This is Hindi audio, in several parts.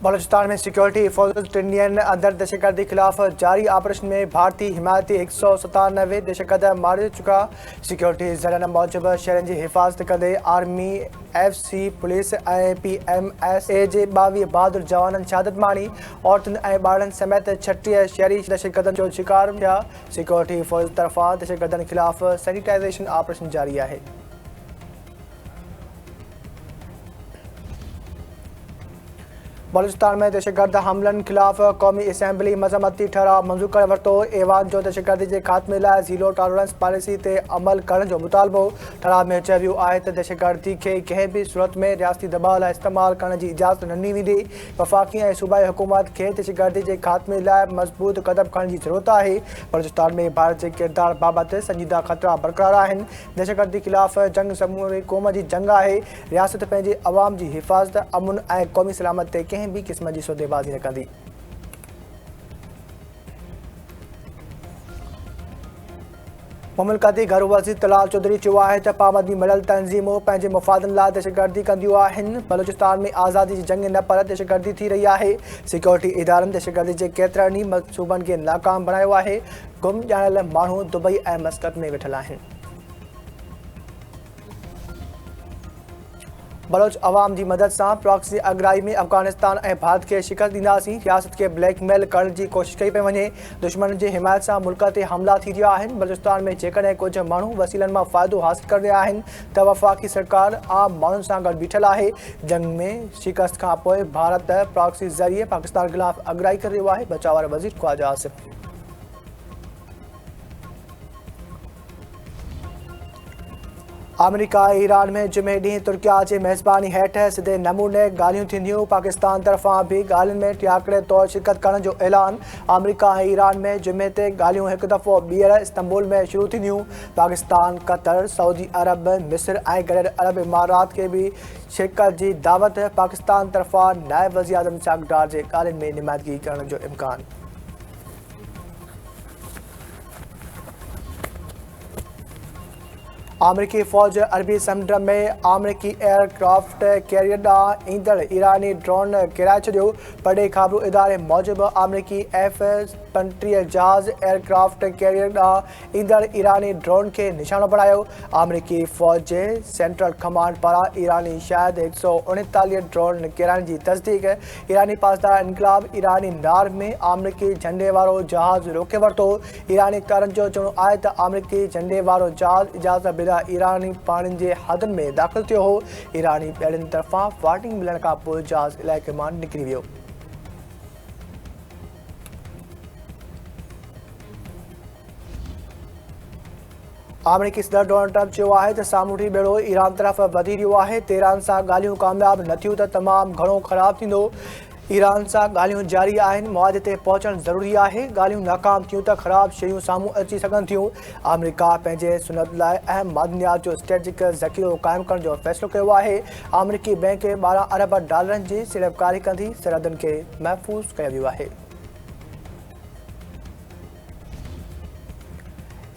बलूचिस्तान में सिक्योरिटी फोर्सेस टिन ॾींहंनि अंदर दहशतगर्दी खिलाफ जारी ऑपरेशन में भारतीय हिमायती 197 दहशतगर्द मारे चुका। सिक्योरिटी ज़रियनि मूजिबि शहरनि जी हिफ़ाज़त कंदे आर्मी, FC, पुलिस ऐं PMSA जे 22 बहादुर जवाननि शहादत माणी। औरतुनि ऐं ॿारनि समेत 36 शहरी दहशतगर्दनि जो शिकार थिया। सिक्योरिटी फोर्स तरफ़ां दहशतगर्दनि खिलाफ सैनिटाइज़ेशन ऑपरेशन जारी आहे। बलूचिस्तान में दहशतगर्द हमलनि खिलाफ क़ौमी असैम्बली मज़म्मती ठहराव मंज़ूर करे वरितो। ऐवान जो दहशतगर्दी जे ख़ात्मे लाइ ज़ीरो टॉलरेंस पॉलिसी ते अमल करण जो मुतालबो। ठहराव में चयो वियो आहे त दहशतगर्दी खे कंहिं बि सूरत में रियासती दबाउ लाइ इस्तेमालु करण जी इजाज़त न ॾिनी वेंदी। वफ़ाक़ी ऐं सूबाई हुकूमत खे दहशतगर्दी जे ख़ात्मे लाइ मज़बूत क़दम खणण जी ज़रूरत आहे। बलूचिस्तान में भारत जे किरदार बाबति संजीदा ख़तरा बरक़रार आहिनि। दहशतगर्दी ख़िलाफ़ जंग समूरे क़ौम जी जंग आहे। रियासत पंहिंजे अवाम जी हिफ़ाज़त, अमुन ऐं क़ौमी सलामत ते कंहिं भी किस्म जी सौदेबाज़ी न कंदी। मुमलकती घर वज़ीर तलाल चौधरी चयो आहे त पाबंदी मिलियल तंज़ीमूं पंहिंजे मुफ़ादनि लाइ दहशतगर्दी कंदियूं आहिनि। बलूचिस्तान में आज़ादी जी जंग न पर दहशतगर्दी थी रही आहे। सिक्योरिटी इदारनि दहशतगर्दी जे केतिरनि ई मंसूबनि खे नाकाम बणायो आहे। गुम ॼाणियल माण्हू दुबई ऐं मस्कत में वेठल आहिनि। बलोच अवाम जी मदद सां प्रॉक्सी अगराई में अफगानिस्तान ऐं भारत खे शिकस्त ॾींदासीं। रियासत खे ब्लैकमेल करण जी कोशिश कई पई वञे। दुश्मन जी हिमायत सां मुल्क ते हमला थी रहिया आहिनि। बलूचिस्तान में जेकॾहिं कुझु माण्हू वसीलनि मां फ़ाइदो हासिल करे रहिया आहिनि त वफ़ाक़ी सरकार आम माण्हुनि सां गॾु बीठल आहे। जंग में शिकस्त खां पोइ भारत प्रॉक्सी ज़रिए पाकिस्तान ख़िलाफ़ अगराई करे रहियो आहे। बचाव वारा वज़ीर ख्वाजा आसिफ। अमेरिका ऐं ईरान में जुमे ॾींहुं तुर्किया जे मेज़बानी हेठि सिधे नमूने ॻाल्हियूं थींदियूं। पाकिस्तान तरफ़ां बि ॻाल्हियुनि में टियाकड़े तौरु शिरकत करण जो ऐलान। अमेरिका ऐं ईरान में जुमे ते ॻाल्हियूं हिकु दफ़ो ॿीहर इस्तांबुल में शुरू थींदियूं। पाकिस्तान, कतर, सऊदी अरब, मिस्र ऐं गॾियल अरब इमारात खे बि शिरकत जी दावत। पाकिस्तान तरफ़ां नायब वज़ीर आज़म चाकडार जे ॻाल्हियुनि में नुमाइंदगी करण जो इम्कान। अमरीकी फ़ौज अरबी समुंड में अमरीकी एयरक्राफ्ट कैरियर ॾांहुं ईंदड़ ईरानी ड्रोन किराए छॾियो। परे ख़बरूं इदारे मूजिबि अमरीकी F-35 जहाज़ एयरक्राफ्ट कैरियर ॾांहुं ईंदड़ ईरानी ड्रोन खे निशानो बणायो। अमरीकी फ़ौज जे सेंट्रल कमांड पारां ईरानी शायदि 139 ड्रोन किराइण जी तस्दीक। ईरानी पासदार इनकलाब ईरानी नार में अमरीकी झंडे वारो जहाज़ रोके वरितो। ईरानी अख़बारनि जो चवणो आहे त अमरीकी झंडे वारो जहाज़ इजाज़त बिना ईरानी पाणियुनि जे हदनि में दाख़िल थियो हो। ईरानी ॿेड़ियुनि तरफ़ां वार्निंग मिलण खां पोइ जहाज़ इलाइक़े मां निकिरी वियो। अमरीकी सदर डोनाल्ड ट्रंप चयो आहे त सामूंडी ॿेड़ो ईरान तरफ़ वधी रहियो आहे। तेहरान सां ॻाल्हियूं कामयाब न थियूं त तमामु घणो ख़राबु थींदो। ईरान सां ॻाल्हियूं जारी आहिनि। मुआदे ते पहुचणु ज़रूरी आहे। ॻाल्हियूं नाकाम थियूं त ख़राब शयूं साम्हूं अची सघनि थियूं। अमेरिका पंहिंजे सुनत लाइ अहम मादनियात जो स्ट्रेटेजिक ज़ख़ीरो क़ाइमु करण जो फ़ैसिलो कयो आहे। अमरीकी बैंक 12 अरब डॉलरनि जी सीड़पकारी कंदी। सरहदुनि खे महफ़ूज़ कयो वियो आहे।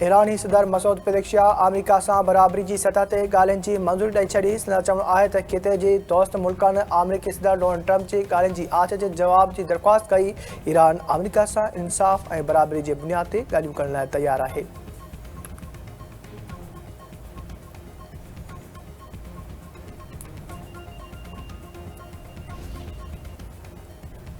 ईरानी सदर मसूद पेज़ेश्कियान अमेरिका सां बराबरी जी सतह ते ॻाल्हियुनि जी मंज़ूरी ॾेई छॾी। संदसि चवणो आहे त केतिरे जी दोस्त मुल्कनि अमरीकी सदर डोनाल्ड ट्रंप जी ॻाल्हियुनि जी आछ जे जवाब जी दरख़्वास्त कई। ईरान अमेरिका सां इंसाफ़ ऐं बराबरी जे बुनियाद ते ॻाल्हियूं करण लाइ तयारु आहे।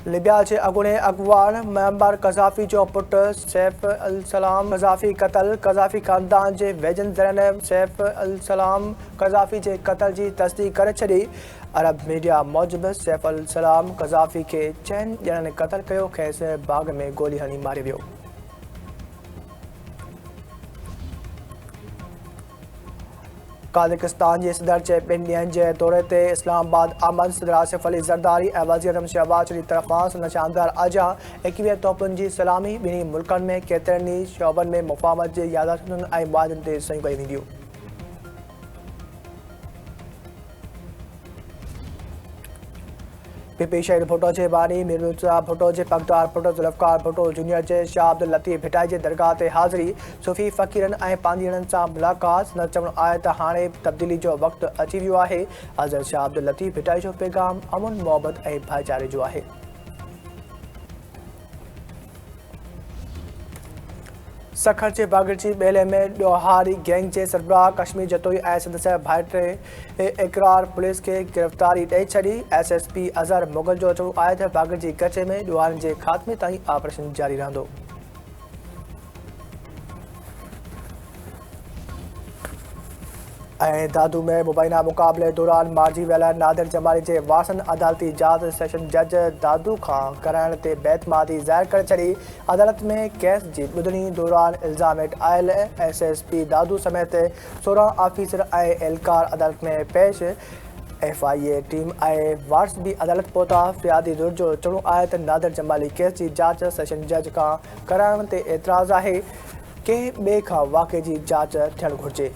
लिबिया जे अॻूणे अॻवान मुअम्मर क़ज़ाफ़ी जो पुटु सैफ अल सलाम क़ज़ाफ़ी क़तल। क़ज़ाफ़ी ख़ानदान जे वेझनि ज़रियनि सैफ अल सलाम क़ज़ाफ़ी जे क़तल जी तस्दीक़ करे छॾी। अरब मीडिया मूजिबि सैफ अल सलाम क़ज़ाफ़ी खे 4 ॼणनि क़तल कयो। खेसि बाग़ में गोली हणी मारियो वियो। काज़ाकिस्तान जे सदर जे 2 ॾींहनि जे दौरे ते इस्लामाबाद आमद। सदर आसिफ अली ज़रदारी ऐं वज़ीर आज़म शहबाज शरीफ़ तरफ़ां संदसि शानदार आजा 21 तोपुनि जी सलामी। ॿिन्ही मुल्कनि में केतिरनि ई शोबनि में मुफ़ाहमत जे यादाश्तुनि ऐं मुआहदनि ते सयूं कयूं वेंदियूं। पीपी शहीद भुट्टो जे बानी मीर मुर्तज़ा भुट्टो जे पगदार पुटु ज़ुल्फ़िकार भुट्टो जूनियर जे शाह अब्दुल लतीफ़ भिटाई जे दरगाह ते हाज़िरी। सूफ़ी फ़क़ीरनि ऐं पांधीड़नि सां मुलाक़ात। संदसि चवणो आहे त हाणे तब्दीली जो वक़्तु अची वियो आहे। हज़रत शाह अब्दुल लतीफ़ भिटाई जो पैगाम अमुन, मोहबत ऐं भाईचारे जो आहे। सखर जे बागरची मेले में ॾोहारी गैंग जे सरबराह कश्मीर जतोई ऐं संदसि भाइटे इकरार पुलिस खे गिरफ़्तारी ॾेई छॾी। SSP अज़हर मुग़ल जो चवणो आहे त बागरची कचे में ॾोहारनि जे ख़ात्मे ताईं ऑपरेशन जारी रहंदो। दादू में मुबैना मुक़ाबले दौरान मारिजी वियल नादिर जमाली जे वारसनि अदालती जाच सेशन जज दादू खां कराइण ते बेतमादी ज़ाहिर करे छॾी। अदालत में केस जी ॿुधणी दौरान इल्ज़ाम हेठि आयल SSP दादू समेत 16 ऑफिसर ऐं एहलकार अदालत में पेश। FIA टीम ऐं वारस भी अदालत पहुता। फ़ियादी धुर जो चवणो आहे त नादिर जमाली केस जी जाच सेशन जज खां कराइण ते एतिराज़ आहे। कंहिं ॿिए खां वाक़े जी जाच थियणु घुरिजे।